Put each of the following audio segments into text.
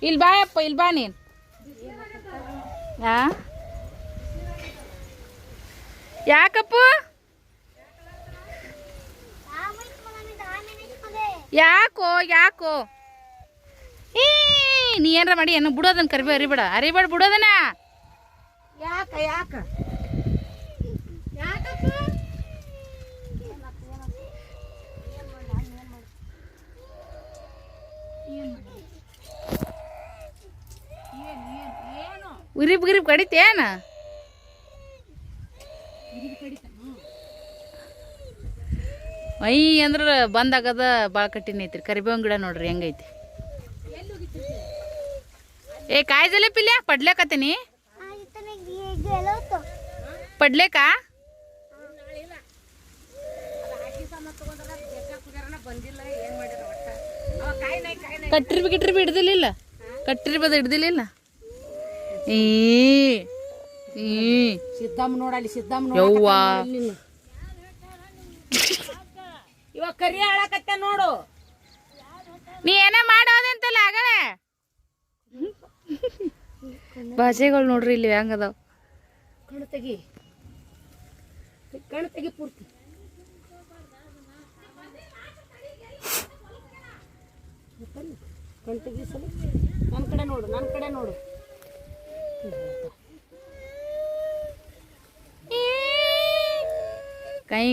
ಇಲ್ಲಿ ಬಾಯಪ್ಪ, ಇಲ್ಲಿ ಬಾ ನೀನು. ಯಾಕಪ್ಪ? ಯಾಕೋ ಯಾಕೋ ನೀ ಏನಾರ ಮಾಡಿ ಏನು ಬಿಡೋದನ್ನ ಕರಿಬೇಡ, ಅರಿಬೇಡ ಬಿಡೋದನ್ನ. ಯಾಕ ಯಾಕ ಗಿರಿಬ್ ಕಡಿತೇನ? ಅಯ್ಯ ಅಂದ್ರ ಬಂದಾಗದ ಭಾಳ ಕಠಿಣ ಐತ್ರಿ. ಕರಿಬೇವಿನ ಗಿಡ ನೋಡ್ರಿ ಹೆಂಗೈತಿ. ಏ ಕಾಯ್ದಲೆ ಪಿಲ್ಯ ಪಡ್ಲೇಕತ್ತೀನಿ. ಪಡ್ಲೇಕ ಕಟ್ಟಿರ್ಬಿ ಹಿಡ್ದಿಲ್ಲ, ಕಟ್ಟಿರ್ಬದ ಹಿಡ್ದಿಲ್ಲ. ಸಿದ್ದಮ್ಮ ನೋಡಲ್ಲಿ, ಸಿದ್ದಮ್ಮ ಯವ್ವ ಇವಾಗ ಕರಿ ಹಾಳಾಕತ್ತ ನೋಡು. ನೀ ಏನ ಮಾಡೋದಂತಲ್ಲ ಆಗಲೇ. ಭಾಜೆಗಳು ನೋಡ್ರಿ ಇಲ್ಲಿ ಹೆಂಗದಾವ. ಕಣ್ ತೆಗಿ ಪೂರ್ತಿ. ಕಣ್ ತೆಗಿ ಸಲ ನನ್ನ ಕಡೆ ನೋಡು. ಕೈ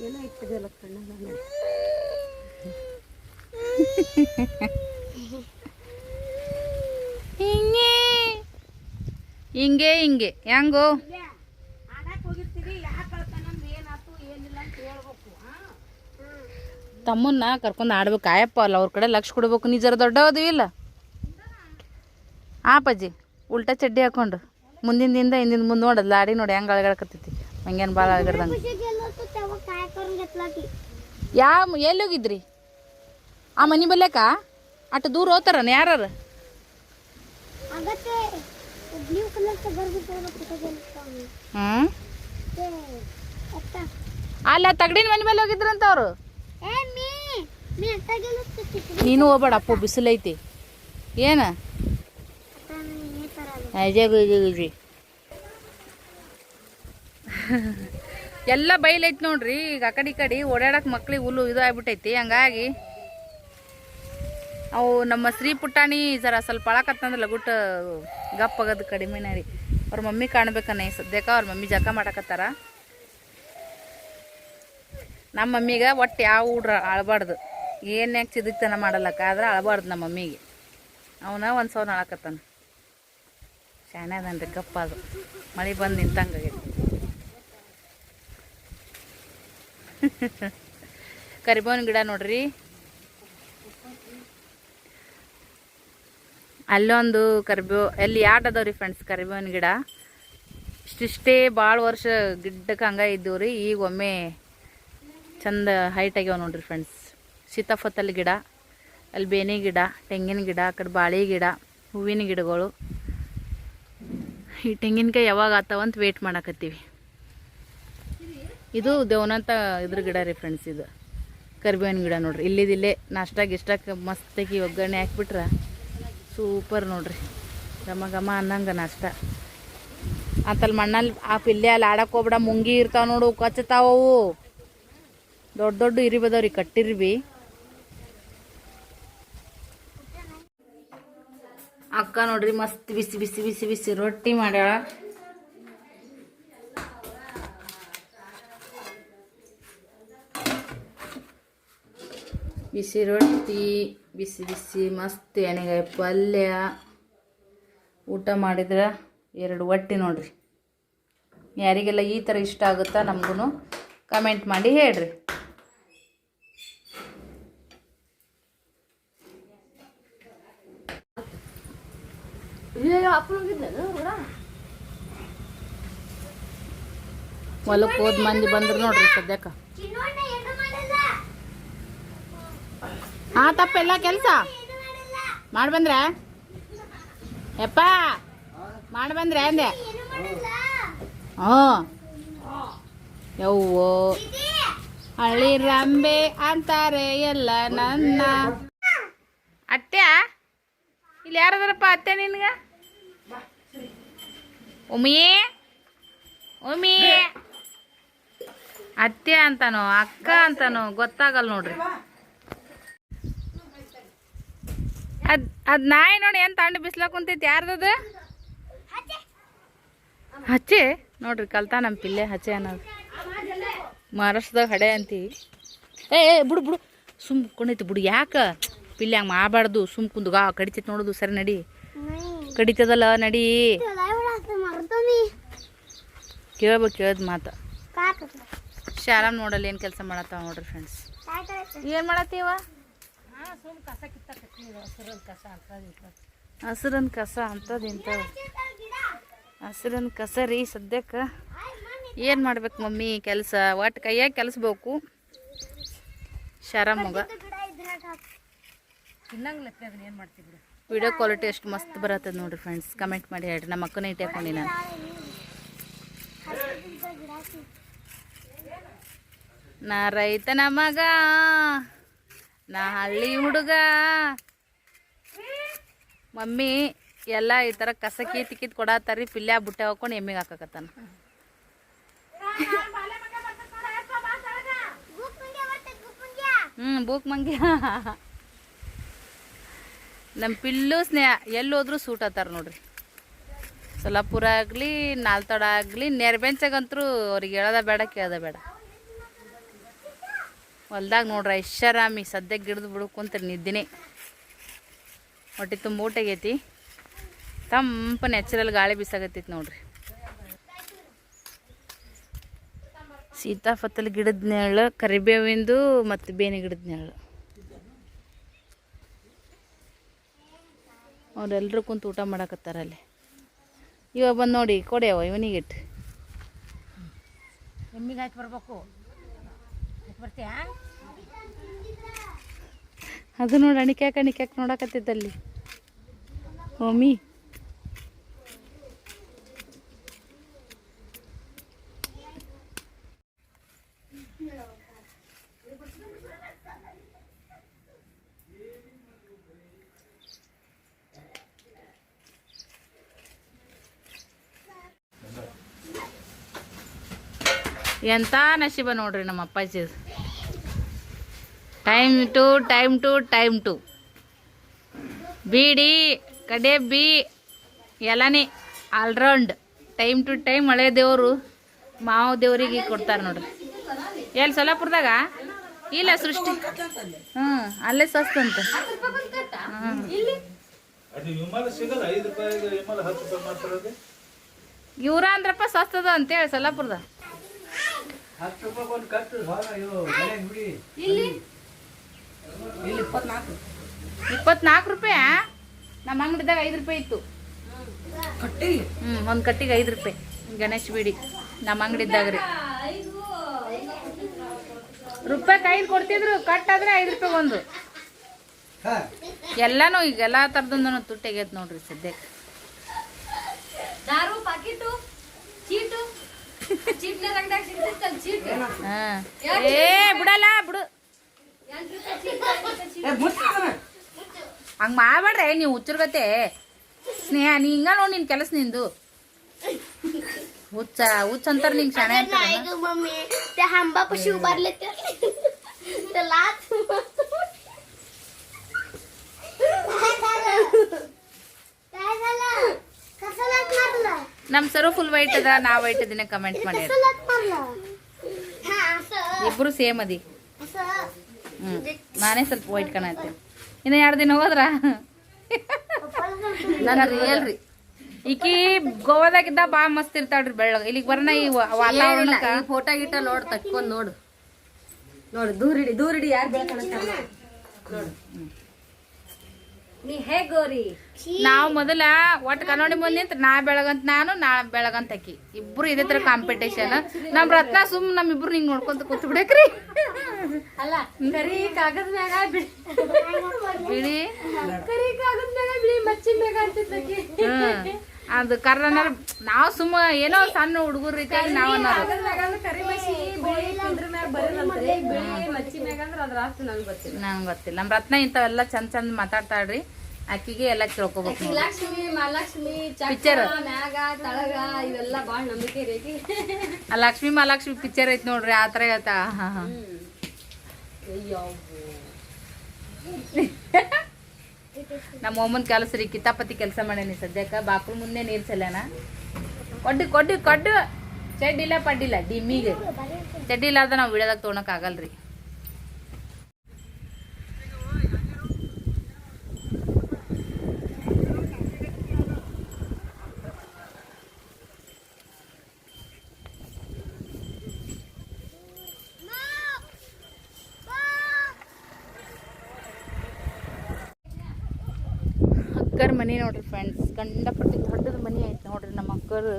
ಏನೋ ಇಟ್ಟದಲ್ಲ ಕಣ್ಣಲ್ಲ. ಹಿಂಗೆ ಹೆಂಗೋ ತಮ್ಮನ್ನ ಕರ್ಕೊಂಡು ಆಡ್ಬೇಕು. ಆಯಪ್ಪ ಅಲ್ಲ ಅವ್ರ ಕಡೆ ಲಕ್ಷ ಕೊಡ್ಬೇಕು. ನೀ ಜರ ದೊಡ್ಡವದು ಇಲ್ಲ ಆಪಜ್ಜಿ. ಉಲ್ಟಾ ಚಡ್ಡಿ ಹಾಕೊಂಡು ಮುಂದಿಂದ ಮುಂದೆ ನೋಡೋದು ಲಾಡಿ ನೋಡಿ ಹೆಂಗೆ ಅಳಗಾಡಕತ್ತೈತಿ. ಹಂಗೇನು ಭಾಳ ಅಳಗಡ್ದಂಗೆ. ಎಲ್ಲಿ ಹೋಗಿದ್ರಿ? ಆ ಮನೆ ಬಲ್ಯಾಕ ಅಷ್ಟು ದೂರ ಹೋಗ್ತಾರ ಯಾರು? ಅಲ್ಲ ತಗಡಿನ ಮನೆ ಮೇಲೆ ಹೋಗಿದ್ರಂತ ಅವ್ರು. ನೀನು ಹೋಗ್ಬೇಡ ಅಪ್ಪು, ಬಿಸಿಲೈತಿ. ಏನ ಎಲ್ಲ ಬೈಲೈತಿ ನೋಡ್ರಿ. ಈಗ ಆ ಕಡೆ ಓಡಾಡಕ್ ಮಕ್ಳಿಗೆ ಹುಲ್ಲು ಇದು ಆಗ್ಬಿಟ್ಟೈತಿ. ಹಂಗಾಗಿ ಅವು ನಮ್ಮ ಶ್ರೀ ಪುಟ್ಟಾಣಿ ಜರ ಸ್ವಲ್ಪ ಅಳಕತ್ತಂದ್ರೆ ಲಗುಟ್ ಗಪ್ಪಾಗದು ಕಡಿಮೆನೇ ರೀ. ಅವ್ರ ಮಮ್ಮಿ ಕಾಣ್ಬೇಕನ್ನ ಸದ್ಯಕ್ಕೆ. ಅವ್ರ ಮಮ್ಮಿ ಜಕ ಮಾಡಕತ್ತಾರ. ನಮ್ಮ ಮಮ್ಮಿಗೆ ಒಟ್ಟು ಯಾವ ಹುಡ್ರ ಅಳಬಾರ್ದು. ಏನ್ಯಾಕೆ ಚಿದಕ್ತನ ಮಾಡಲ್ಲಕ್ಕ ಆದ್ರೆ ಅಳಬಾರ್ದು ನಮ್ಮ ಮಮ್ಮಿಗೆ. ಅವನ ಒಂದು ಸೌನ್ ಅಳಕತ್ತಾನ. ಶಾಣೆ ಅದನ್ರಿ ಗಪ್ಪ. ಅದು ಮಳೆ ಬಂದು ನಿಂತಂಗಾಗೈತಿ. ಕರಿಬೇವಿನ ಗಿಡ ನೋಡ್ರಿ. ಅಲ್ಲೊಂದು ಕರಿಬೇವು ಎಲ್ಲಿ ಎರಡು ಅದಾವ್ರಿ ಫ್ರೆಂಡ್ಸ್. ಕರಿಬೇವಿನ ಗಿಡ ಇಷ್ಟಿಷ್ಟೇ ಭಾಳ ವರ್ಷ ಗಿಡ್ಡಕ್ಕೆ ಹಂಗ ಇದ್ದವು ರೀ. ಈಗ ಒಮ್ಮೆ ಚಂದ ಹೈಟ್ ಆಗ್ಯಾವ ನೋಡ್ರಿ ಫ್ರೆಂಡ್ಸ್. ಸೀತಾಫತ್ತಲ್ ಗಿಡ, ಅಲ್ಲಿ ಬೇನೆ ಗಿಡ, ತೆಂಗಿನ ಗಿಡ, ಆ ಕಡೆ ಬಾಳೆ ಗಿಡ, ಹೂವಿನ ಗಿಡಗಳು. ಈ ತೆಂಗಿನಕಾಯಿ ಯಾವಾಗ ಆತಾವಂತ ವೇಟ್ ಮಾಡಾಕತ್ತೀವಿ. ಇದು ದೇವನಂತ ಇದ್ರ ಗಿಡ ರೀ ಫ್ರೆಂಡ್ಸ್. ಇದು ಕರಿಬೇವಿನ ಗಿಡ ನೋಡ್ರಿ. ಇಲ್ಲಿದಿಲ್ಲೇ ನಾಷ್ಟಾಗಿ ಮಸ್ತಾಗಿ ಒಗ್ಗರಣೆ ಹಾಕ್ಬಿಟ್ರೆ ಸೂಪರ್ ನೋಡ್ರಿ. ಘಮ ಅನ್ನಂಗೆ ನಾಷ್ಟ ಅಂತಲ್ಲಿ ಮಣ್ಣಲ್ಲಿ ಆ ಪಿಲ್ಲೆ ಅಲ್ಲಿ ಆಡಕ್ಕೆ ಹೋಗ್ಬಿಡ. ಮುಂಗಿ ಇರ್ತಾವ ನೋಡು, ಕಚ್ಚತಾವು. ದೊಡ್ಡ ಇರಿ ಬದವ್ರಿ, ಕಟ್ಟಿರ್ಬಿ. ಅಕ್ಕ ನೋಡ್ರಿ ಮಸ್ತ್ ಬಿಸಿ ರೊಟ್ಟಿ ಮಾಡ್ಯಾಳ. ಬಿಸಿ ರೊಟ್ಟಿ, ಬಿಸಿ ಮಸ್ತ್ ಎಣ್ಣೆಗಾಯಿ ಪಲ್ಯ. ಊಟ ಮಾಡಿದ್ರೆ 2 ಹೊಟ್ಟಿ ನೋಡ್ರಿ. ಯಾರಿಗೆಲ್ಲ ಈ ಥರ ಇಷ್ಟ ಆಗುತ್ತಾ ನಮಗೂ ಕಮೆಂಟ್ ಮಾಡಿ ಹೇಳ್ರಿ. ಹೊಲಕ್ಕೆ ಹೋದ್ ಮಂದಿ ಬಂದ್ರು ನೋಡ್ರಿ ಸದ್ಯಕ್ಕೆ. ತಪ್ಪೆಲ್ಲ ಕೆಲಸ ಮಾಡ್ಬಂದ್ರೆ ಯಪ್ಪ ಮಾಡ್ಬಂದ್ರೆ ಅಂದೆ. ಯವ್ವೋ ಹಳ್ಳಿ ರಂಬೆ ಅಂತಾರೆ ಎಲ್ಲ ನನ್ನ. ಅತ್ಯ ಇಲ್ಲಿ ಯಾರದಾರಪ್ಪ ಅತ್ಯ ನಿನ್ಗ ಉಮಿಯೇ ಉಮಿಯೇ ಅತ್ಯ ಅಂತಾನೋ ಅಕ್ಕ ಅಂತಾನೋ ಗೊತ್ತಾಗಲ್ಲ ನೋಡ್ರಿ. ಅದ್ ನಾಯಿ ನೋಡಿ ಏನ್ ತಂಡ ಬಿಸ್ಲಾಕ್ ಕುಂತೈತಿ ಯಾರ್ದದ ಹಚ್ಚೆ ನೋಡ್ರಿ ಕಲ್ತಾ ನಮ್ಮ ಪಿಲ್ಲೆ ಹಚ್ಚೆ ಅನ್ನೋದು ಮಹಾರಾಷ್ಟ್ರದಾಗ ಹಡೆ ಅಂತೀವಿ. ಏ ಬಿಡು ಬಿಡು ಸುಮ್ ಕುಂಡೈತಿ ಬಿಡು ಯಾಕ ಪಿಲ್ಲೆ ಹಂಗೆ ಮಾಡಬಾರ್ದು ಸುಮ್ ಕುಂದುಗ ಕಡಿತೈತಿ ನೋಡೋದು ಸರಿ ನಡಿ ಕಡಿತದಲ್ಲ ನಡಿ ಕೇಳ್ದ ಮಾತ. ಶಾಲಾಮ್ ನೋಡಲ್ಲ ಏನು ಕೆಲಸ ಮಾಡತ್ತಾವ ನೋಡ್ರಿ ಫ್ರೆಂಡ್ಸ್. ಏನು ಮಾಡತ್ತೀವ ಹಸಿರನ್ ಕಸ ಅಂತದ್ ಇಂಥವು ಹಸಿರನ್ ಕಸ ರೀ ಸದ್ಯಕ್ಕೆ ಏನು ಮಾಡ್ಬೇಕು ಮಮ್ಮಿ ಕೆಲಸ ಒಟ್ಟು ಕೈಯಾಗ ಕೆಲಸ ಬೇಕು. ಶಾರಾಮ್ ಮಗ ವಿಡಿಯೋ ಕ್ವಾಲಿಟಿ ಎಷ್ಟು ಮಸ್ತ್ ಬರತ್ತದ ನೋಡ್ರಿ ಫ್ರೆಂಡ್ಸ್ ಕಮೆಂಟ್ ಮಾಡಿ ಹೇಳ್ರಿ. ನಮ್ಮ ಅಕ್ಕನ ಇಟ್ಟು ಹಾಕೊಂಡು ನಾನು ನಾ ರೈತನ ಮಗ ನಾ ಹಳ್ಳಿ ಹುಡುಗ ಮಮ್ಮಿ ಎಲ್ಲ ಈ ಥರ ಕಸ ಕೀತ್ ಕೊಡತ್ತಾರಿ ಪಿಲ್ಯ ಬುಟ್ಟೆ ಹಾಕೊಂಡು ಎಮ್ಮಿಗೆ ಹಾಕಕತ್ತಾನ. ಬೂಕ್ ಮಂಗ್ಯ ನಮ್ಮ ಪಿಲ್ಲು ಸ್ನೇಹ ಎಲ್ಲಿ ಹೋದ್ರೂ ಸೂಟ್ ಹತ್ತಾರ ನೋಡ್ರಿ. ಸೊಲ್ಲಾಪುರ ಆಗಲಿ ನಾಲ್ತಾಡ ಆಗಲಿ ನೆರ್ಬೆಂಚಾಗಂತರೂ ಅವ್ರಿಗೆ ಹೇಳೋದ ಬೇಡ ಕೇಳೋದ ಬೇಡ. ಹೊಲ್ದಾಗ ನೋಡ್ರಿ ಐಷಾರಾಮಿ ಸದ್ಯಕ್ಕೆ ಗಿಡದು ಬಿಡ್ಕೊಂತೀರಿ ನಿದ್ದಿನೇ ಹೊಟ್ಟೆ ತುಂಬ ಊಟ ಆಗೈತಿ ತಂಪ ನ್ಯಾಚುರಲ್ ಗಾಳಿ ಬಿಸಾಗತ್ತೈತಿ ನೋಡ್ರಿ. ಸೀತಾಫತ್ತಲ್ ಗಿಡದ ನೆರಳು ಕರಿಬೇವಿಂದು ಮತ್ತು ಬೇನೆ ಗಿಡದ ನೆರಳು ಅವರೆಲ್ಲರೂ ಕುಂತು ಊಟ ಮಾಡಕತ್ತಾರ ಅಲ್ಲಿ. ಇವಾಗ ಬಂದು ನೋಡಿ ಕೊಡ್ಯಾವ ಇವನಿಗಿಟ್ಟು ಎಮ್ಮಿಗೆ ಹಾಕಿ ಬರ್ಬೇಕು ಬರ್ತೀಯಾ ಅದು ನೋಡಿ ಅಣಿಕ್ಯಾಕ ನೋಡಕತ್ತಿದ್ದಲ್ಲಿ ಮಮ್ಮಿ. ಎಂಥ ನಶೀಬ ನೋಡ್ರಿ ನಮ್ಮ ಅಪ್ಪಾಜಿ. ಟೈಮ್ ಟು ಬೀಡಿ ಕಡೆಬ್ಬಿ ಎಲ್ಲನೇ ಆಲ್ರೌಂಡ್ ಟೈಮ್ ಟು ಟೈಮ್ ಮಳೆ ದೇವರು ಮಾವ ದೇವ್ರಿಗೆ ಕೊಡ್ತಾರೆ ನೋಡ್ರಿ. ಎಲ್ಲಿ ಸೊಲ್ಲಾಪುರದಾಗ ಇಲ್ಲ ಸೃಷ್ಟಿ ಅಲ್ಲೇ ಸಸ್ತಂತ. ಇವ್ರ ಅಂದ್ರಪ್ಪ ಸಸ್ತದ ಅಂತೇಳಿ ಸೊಲ್ಲಾಪುರದ 24 ರೂಪಾಯಿ. ನಮ್ಮ ಅಂಗಡಿದಾಗ 5 ರೂಪಾಯಿ ಇತ್ತು ಒಂದು ಕಟ್ಟಿಗೆ 5 ರೂಪಾಯಿ ಗಣೇಶ್ ಬೀಡಿ ನಮ್ಮ ಅಂಗಡಿದ್ದಾಗ ರೀ. ರೂಪಾಯಿಗೆ 5 ಕೊಡ್ತಿದ್ರು ಕಟ್ಟಾದ್ರೆ 5 ರೂಪಾಯಿ ಒಂದು. ಎಲ್ಲಾನು ಈಗ ಎಲ್ಲ ಥರದಿಂದ ತುಟ್ಟಿಗೈತೆ ನೋಡ್ರಿ ಸದ್ಯಕ್ಕೆ. ಏ ಬಿಡಲ್ಲ ಬಿಡು ಹಂಗ ಮಾಡ್ಬೇಡ್ರೆ ನೀವು ಹುಚ್ಚರ್ಗತೆ ಸ್ನೇಹ. ನೀ ಹಿಂಗ ನೋಡಿ ನಿನ್ ಕೆಲಸ ನಿಂದು ಹುಚ್ಚ ಅಂತಾರ ನಿಂಗೆ ಶಾಣೆ ಅಂತ. ನಮ್ ಸರು ಫುಲ್ ವೈಟ್ ಅದ ನಾ ವೈಟ್ ಅದಿನ ಕಮೆಂಟ್ ಮಾಡಿ. ಇಬ್ರು ಸೇಮ್ ಅದಿ. ನಾನೇ ಸ್ವಲ್ಪ ವೈಟ್ ಕಾಣತ್ತೆ. ಇನ್ನು 2 ದಿನ ಹೋದ್ರ ನನ್ನ ರಿಯಲ್ ರೀ. ಈಕಿ ಗೋವಾದಾಗಿದ್ದ ಬಾ ಮಸ್ತ್ ಇರ್ತಾಳ್ರಿ ಬೆಳ್ಳಗ. ಇಲ್ಲಿಗೆ ಬರೋಣ ಈ ವಾತಾವರಣ ಫೋಟೋ ಗಿಟ ನೋಡ್ ತಕ್ಕೊಂಡ್ ನೋಡು ದೂರಿಡಿ ಯಾರು ಬೆಳಕಣತ್ತಾರ ನೋಡು. ನೀ ಹೇ ಗೋರಿ ನಾವು ಮೊದಲ ಒಟ್ಟು ಕನ್ನಡಿ ಮುಂದೆ ನಿಂತ ನಾ ಬೆಳಗಂತ ನಾನು ನಾ ಬೆಳಗಂತ ಆಕಿ ಇಬ್ರು ಇದೇ ತರ ಕಾಂಪಿಟೇಷನ್. ನಮ್ ರತ್ನ ಸುಮ್ ನಮ್ಮಿಬ್ರು ಹಿಂಗ್ ನೋಡ್ಕೊಂತ ಕೂತ್ ಬಿಡಕ್ರಿ. ಅಲ್ಲ ಕರಿ ಕಾಗದ ಮ್ಯಾಗ ಬಿಳಿ ಕರಿ ಕಾಗದ ಮ್ಯಾಗ ಬಿಳಿ ಮಚ್ಚಿನ ಮ್ಯಾಗ ಅಂತಿದ್ದಕ್ಕೆ ಅದು ಕರ್ರನ ನಾವು ಸುಮ್ಮ ಏನೋ ಸಣ್ಣ ಹುಡುಗರ ರೀತಿಯಾಗಿ ನಾವು ಅನ್ನೋರು ನಂಗೆ ಗೊತ್ತಿಲ್ಲ ನಮ್ಮ ರತ್ನ ಇಂಥವೆಲ್ಲ ಚಂದ ಚಂದ ಮಾತಾಡ್ತಾಳ್ರಿ ಅಕ್ಕಿಗೆ ಎಲ್ಲ ತಿಳ್ಕೊಬೇಕು ಲಕ್ಷ್ಮಿ ಮಹಾಲಕ್ಷ್ಮಿ ಪಿಕ್ಚರ್ ಮ್ಯಾಗ ತಳಗ ಇವೆಲ್ಲ ಬಾಳ ನಂಬಿಕೆ ರೀತಿ ಲಕ್ಷ್ಮಿ ಮಹಾಲಕ್ಷ್ಮಿ ಪಿಕ್ಚರ್ ಐತಿ ನೋಡ್ರಿ ಆ ಥರ ಹೇಳ್ತಾ ನಮ್ಮ ಅಮ್ಮನ ಕೆಲಸ ರೀ ಕಿತಾಪತಿ ಕೆಲಸ ಮಾಡೇನಿ ಸದ್ಯಕ್ಕೆ ಬಾಕ್ಳು ಮುಂದೆ ನೀರು ಸಲ್ಯಾನ ಕೊಡ್ಡು ಚಡ್ಡಿಲ್ಲ ಪಡ್ಡಿಲ್ಲ ಡಿಮ್ಮಿಗೆ ಚಡ್ಡಿ ಇಲ್ಲಾರ್ದ ನಾವು ವಿಡಿಯೋದಾಗ ತೊಗೊಳಕ್ ಆಗಲ್ರಿ ಅಕ್ಕರ ಮನೆ ನೋಡ್ರಿ ಫ್ರೆಂಡ್ಸ್ ಕಂಡಪಟ್ಟಿ ದೊಡ್ಡದ ಮನೆ ಐತೆ ನೋಡ್ರಿ ನಮ್ಮ ಅಕ್ಕರು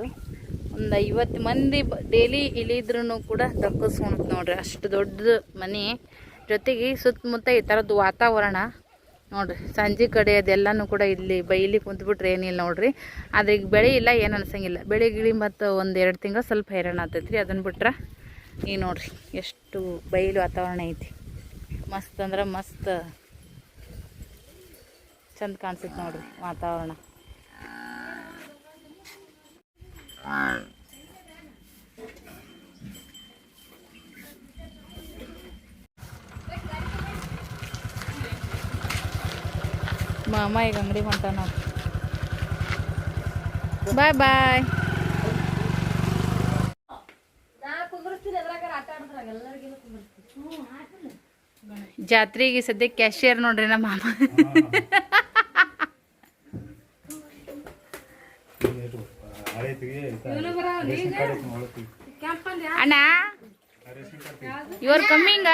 ಒಂದು 50 ಮಂದಿ ಡೈಲಿ ಇಳಿದ್ರೂ ಕೂಡ ದಕ್ಕಸ್ಕೊಳತ್ ನೋಡ್ರಿ ಅಷ್ಟು ದೊಡ್ಡದು ಮನೆ ಜೊತೆಗೆ ಸುತ್ತಮುತ್ತ ಈ ಥರದ್ದು ವಾತಾವರಣ ನೋಡ್ರಿ ಸಂಜೆ ಕಡೆ ಅದೆಲ್ಲನೂ ಕೂಡ ಇಲ್ಲಿ ಬೈಲಿ ಕುಂತ್ಬಿಟ್ರೆ ಏನಿಲ್ಲ ನೋಡ್ರಿ ಆದ್ರೆ ಈಗ ಬೆಳೆ ಇಲ್ಲ ಏನು ಅನ್ಸಂಗಿಲ್ಲ ಬೆಳೆ ಗಿಳಿ ಮತ್ತು 1-2 ತಿಂಗಳು ಸ್ವಲ್ಪ ಹೈರಾಣ ಆಗ್ತೈತ್ರಿ ಅದನ್ನ ಬಿಟ್ರೆ ಈಗ ನೋಡ್ರಿ ಎಷ್ಟು ಬಯಲು ವಾತಾವರಣ ಐತಿ ಮಸ್ತ್ ಅಂದ್ರೆ ಮಸ್ತ್ ಚಂದ ಕಾಣಿಸುತ್ತೆ ನೋಡ್ರಿ ವಾತಾವರಣ ಮಾಮ ಈಗ ಅಂಗಡಿ ಹೊಂಟ ನೋಡ್ರಿ ಬಾಯ್ ಬಾಯ್ ಜಾತ್ರೆಗೆ ಸದ್ಯಕ್ಕೆ ಕ್ಯಾಶಿಯರ್ ನೋಡ್ರಿ ನಮ್ಮ ಮಾಮ ಅಣ್ಣ ಇವ್ರ ಕಮ್ಮಿಂಗ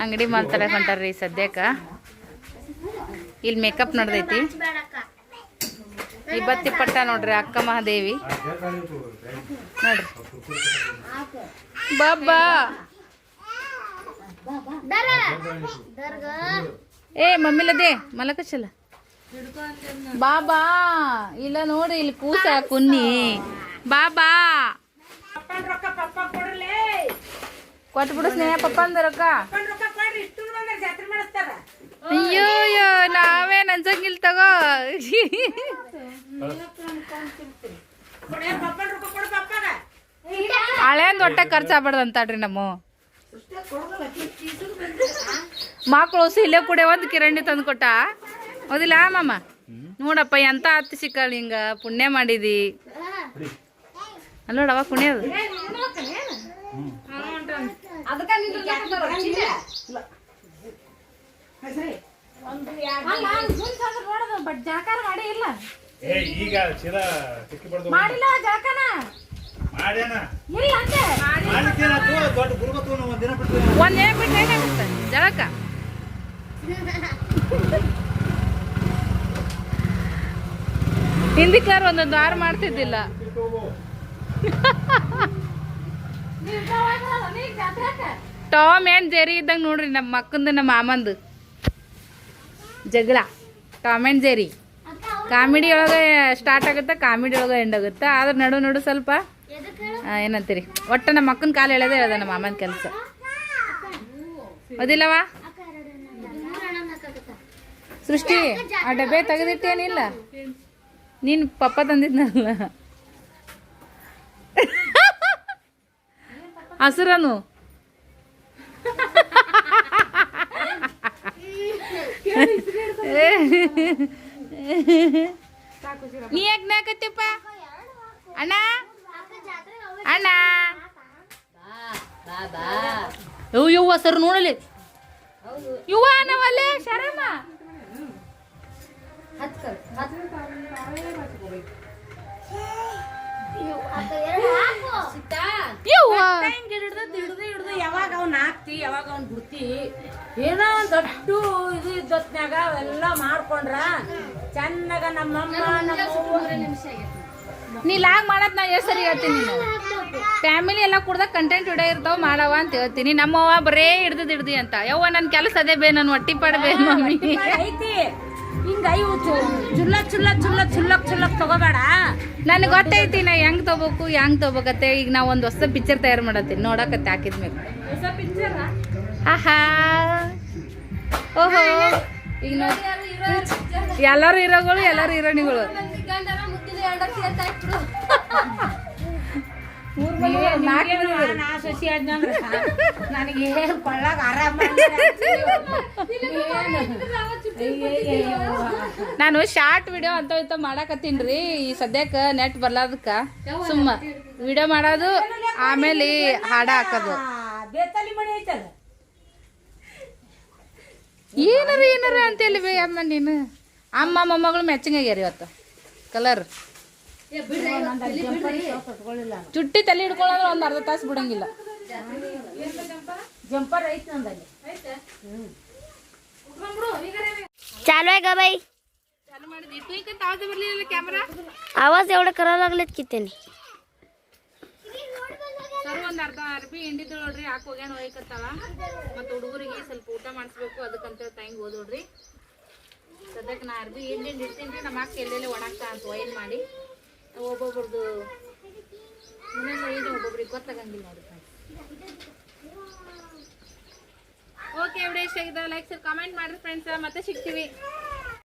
ಅಂಗಡಿ ಮಾಡ್ತಾರೆ ಹೊಂಟಾರ್ರಿ ಸದ್ಯಕ್ಕೆ ಇಲ್ಲಿ ಮೇಕಪ್ ನಡ್ದೈತಿ ಈ ಬತ್ತಿ ಪಟ್ಟ ನೋಡ್ರಿ ಅಕ್ಕ ಮಹಾದೇವಿ ನೋಡ್ರಿ ಬಾಬಾ ಏ ಮಮ್ಮಿಲದೇ ಮಲಕಚ್ಚಲ್ಲ ಬಾಬಾ ಇಲ್ಲ ನೋಡಿ ಇಲ್ಲಿ ಕೂಸ ಕುನ್ನಿ ಬಾಬಾ ಕೊಟ್ಟು ಬಿಡು ಸ್ನೇಹ ಪಪ್ಪ ಅಂದ ರೊಕ್ಕ ಅಯ್ಯೋ ಅಯ್ಯೋ ನಾವೇನ್ ಅನ್ಸಂಗಿಲ್ ತಗೋ ಹಳೇಂದ್ ಹೊಟ್ಟೆ ಖರ್ಚಾಗ್ಬಾರ್ದು ಅಂತಾಡ್ರಿ ನಮ್ಮ ಮಕ್ಕಳು ಇಲ್ಲೇ ಕೂಡ ಒಂದು ಕಿರಣಿ ತಂದು ಕೊಟ್ಟ ಹೌದಿಲ್ಲ ಮಾಮ ನೋಡಪ್ಪ ಎಂತ ಹತ್ತಿ ಸಿಕ್ಕಳು ಹಿಂಗ ಪುಣ್ಯ ಮಾಡಿದಿ ಅಲ್ಲೋಡವ ಪುಣ್ಯದು ಒಂದೇ ಬಿಟ್ಟು ಏನಾಗುತ್ತೆ ಜಳಕ ಹಿಂದಿ ಕಾರ್ ಒಂದೊಂದು ವಾರ ಮಾಡ್ತಿದ್ದಿಲ್ಲ ಟಾಮ್ ಆ್ಯಂಡ್ ಜೆರಿ ಇದ್ದಂಗೆ ನೋಡ್ರಿ ನಮ್ಮ ಮಕ್ಕಂದು ನಮ್ಮ ಮಾಮಂದು ಜಗಳ ಟಾಮ್ ಆ್ಯಂಡ್ ಜೆರಿ ಕಾಮಿಡಿ ಒಳಗೆ ಸ್ಟಾರ್ಟ್ ಆಗುತ್ತೆ ಕಾಮಿಡಿ ಒಳಗೆ ಎಂಡ್ ಆಗುತ್ತೆ ಆದ್ರೆ ನಡು ಸ್ವಲ್ಪ ಏನಂತೀರಿ ಒಟ್ಟು ನಮ್ಮ ಮಕ್ಕನ ಕಾಲು ಹೇಳೋದೇ ಹೇಳ್ದೆ ನಮ್ಮ ಮಾಮನ ಕೆಲಸ ಅದಿಲ್ಲವಾ ಸೃಷ್ಟಿ ಆ ಡಬ್ಬೆ ತೆಗೆದಿಟ್ಟೇನಿಲ್ಲ ನೀನು ಪಪ್ಪ ತಂದಿದ್ನಲ್ಲ ಹಸುರನು ನೀ ಯಾಕೆ ನಾಕತ್ತಪ್ಪ ಅಣ್ಣ ಅಣ್ಣ ಯವ್ವ ಸರ್ ನೋಡಲಿ ಯುವ ನಾವಲ್ಲೇ ಶರಮ್ಮ ಯಾವಾಗ ಅವ್ನ ಹಾಕ್ತಿ ಯಾವಾಗ ಅವ್ನ ಬಿಡ್ತಿ ಏನೋ ಒಂದ್ ದೊಡ್ಡ ಇದು ಇದ್ದತ್ನಾಗ ಅವೆಲ್ಲ ಮಾಡ್ಕೊಂಡ್ರ ಚೆನ್ನಾಗ ನಮ್ಮಮ್ಮ ನೀ ಲಾಗ್ ಮಾಡತ್ ನಾ ಎಷ್ಟು ಸರಿ ಹೇಳ್ತೀನಿ ನೀನು ಫ್ಯಾಮಿಲಿ ಎಲ್ಲ ಕುಡ್ದಾಗ ಕಂಟೆಂಟ್ ವಿಡಿಯೋ ಇರ್ತಾವ ಮಾಡವ ಅಂತ ಹೇಳ್ತೀನಿ ನಮ್ಮವ್ವ ಬರೇ ಹಿಡ್ದಿ ಅಂತ ಯವ್ವ ನನ್ನ ಕೆಲಸ ಅದೇ ಬೇ ನನ್ನ ಹೊಟ್ಟಿ ಪಡ್ಬೇ ಮಮ್ಮಿ ಐತಿ ಹಿಂಗ ಇವು ಚುಲ್ಲಕ್ ತಗೋಬೇಡ. ನನಗೆ ಗೊತ್ತೈತಿ ನಾ ಹೆಂಗ್ ತಗೋಬೇಕತ್ತೆ. ಈಗ ನಾವು ಒಂದು ಹೊಸ ಪಿಕ್ಚರ್ ತಯಾರು ಮಾಡತ್ತೀನಿ, ನೋಡಕತ್ತೆ ಹಾಕಿದ್ಮೇಲೆ. ಹೊಸ ಪಿಕ್ಚರ್ ಆಹಾ ಓಹೋ, ಈಗ ಎಲ್ಲರೂ ಹೀರೋಗಳು, ಎಲ್ಲರೂ ಹೀರೋಣಿಗಳು. ಸಸಿ ಆದ್ನಂದ್ರ ನನಗೆ ಕೊಳ್ಳಾಗ ಆರಾಮ. ನಾನು ಶಾರ್ಟ್ ವಿಡಿಯೋ ಅಂತ ಇಂತ ಮಾಡಾಕತ್ತೀನ್ರಿ. ಈ ಸದ್ಯಕ್ಕೆ ನೆಟ್ ಬರ್ಲಾದಕ್ಕ ಸುಮ್ಮ ವಿಡಿಯೋ ಮಾಡೋದು, ಆಮೇಲೆ ಹಾಡ ಹಾಕೋದು. ಬೇತಲಿ ಮಣಿ ಐತಲ್ಲ, ಏನಾರ ಅಂತೇಳಿ ಬೇ ಅಮ್ಮ ನೀನು. ಅಮ್ಮ ಮೊಮ್ಮಗಳು ಮ್ಯಾಚಿಂಗ್ ಆಗ್ಯಾರ ಇವತ್ತು ಕಲರ್. ಚುಟ್ಟಿ ತಲೆ ಹಿಡ್ಕೊಳ್ಳೋದ್ರೆ ಒಂದು ಅರ್ಧ ತಾಸು ಬಿಡಂಗಿಲ್ಲ. ಜಂಪರ್ ಐತ್ ನಂದಲ್ಲಿ. चालू आहे का बाई? चालू ಮಾಡಿದ್ವಿ. तू इकडे आवाज बरलेला कॅमेरा. आवाज एवढं करायला लागलेत की त्यांनी. ಸರ್ ಒಂದು ಅರ್ಧ ಅರ್ಬಿ ಹಿಂಡಿದ್ದು ನೋಡ್ರಿ, ಹಾಕಿ ಹೋಗ್ಯಾನ ಹೋಯ್ಕತ್ತಾವ. ಮತ್ತು ಹುಡುಗರಿಗೆ ಸ್ವಲ್ಪ ಊಟ ಮಾಡಿಸ್ಬೇಕು, ಅದಕ್ಕಂತ ತಂಗಿ ಹೋದೋಡ್ರಿ. ಸದ್ಯಕ್ಕೆ ನಾ ಅರ್ಬಿ ಹಿಂಡಿಂಡು ಇಡ್ತೀನಿ ರೀ. ನಮ್ಮ ಅಕ್ಕ ಎಲ್ಲೆಲ್ಲಿ ಒಣಗ್ತಾ ಅಂತ ಒಯ್ದು ಮಾಡಿ ಒಬ್ಬೊಬ್ರದ್ದು ಮನೇಲಿ ಒಯ್ದು ಒಬ್ಬೊಬ್ರಿಗೆ ಗೊತ್ತಾಗಂಗಿಲ್ಲ ನೋಡಿ. ಓಕೆ, ವಿಡಿಯೋ ಇಷ್ಟ ಆಗಿದ್ದ ಲೈಕ್ ಕಮೆಂಟ್ ಮಾಡಿರಿ ಫ್ರೆಂಡ್ಸ್. ಮತ್ತೆ ಸಿಗ್ತೀವಿ.